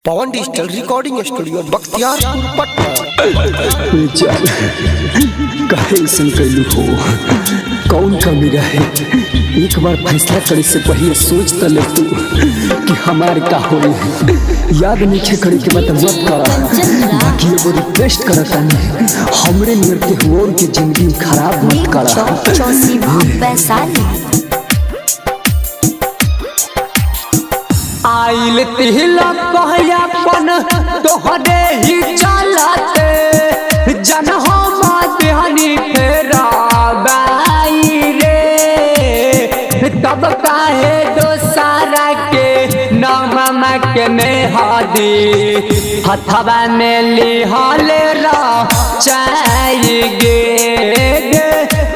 पवन digital recording studio Bakhtiyarpur Patna. काहे ऐसन कैलू हो? कौन कमी रहे? एक बार फैसला करे से पहले सोच त ले तू कि हमार का होई। याद नहीं करे के मत करा, बाकी एगो रिक्वेस्ट करता नहीं, हमरे नियर के होर के जिंदगी खराब मत करा। आइल तिलक कहयापन तोहरे ही चलते जन हम देहनी फेरा बाई रे, तब काहे दोसारा के नाम के मेहदी हथवा में लिहले चाहिए,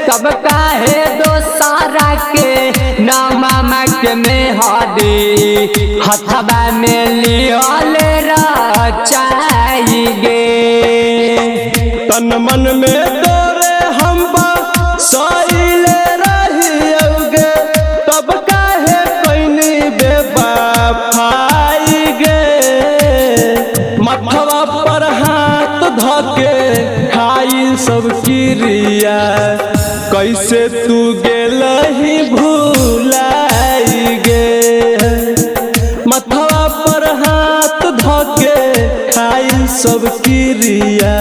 तब काहे दोसारा के नाम के मेहदी हथवा में लिहले चाहिए। तन मन में तोरे हम सहिले रहियोगे, तब काहे कैनी बेवफाई गे। मथवा पर हाथ धके खाई सब क्रिया, कैसे तू गेलही भूलाई गे। मथवा पर हाथ धके खाई सब क्रिया,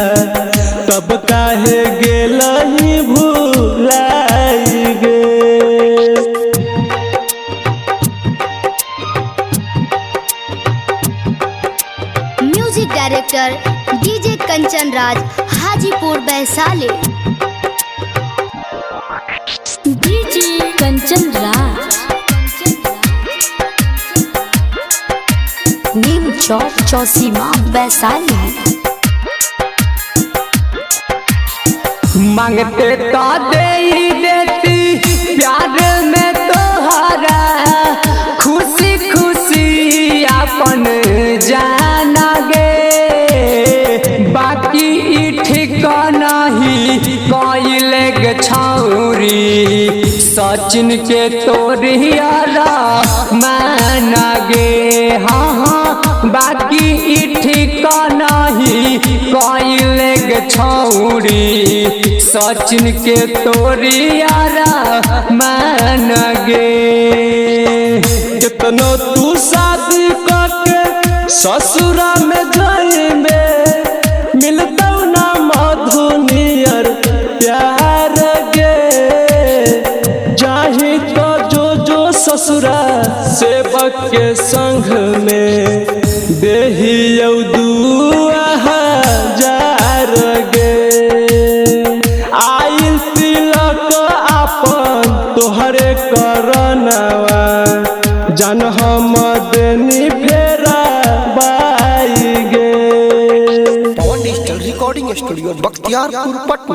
तब काहे गेलही भूलाई गे। Music director DJ Kanchan Raj, Hajipur Vaishali. DJ Kanchan Raj, नीम चौक चौसीमा वैशाली। मांगते तो दे ही देती प्यार में तोहरा, खुशी खुशी अपन जाना गे। बाकी ठीक नहीं कइले गे छौरी, सचिन के तोरियारा माना गे। हाँ बाकी ठीक नहीं कइले गे छौरी, सचिन के तोरियारा मान गे। कितनो तू शादी करके ससुरा में जाइबे, मिलतौ ना मधुनियर प्यार गे। जाही तो जो ससुरा सेवक के संग में, देहियौ 2000 गे। आइल तिलक आपन तोहरे करनवा, जन हम देनी फेरा बाई गे। Pawan digital recording studio Bakhtiyarpur Patna.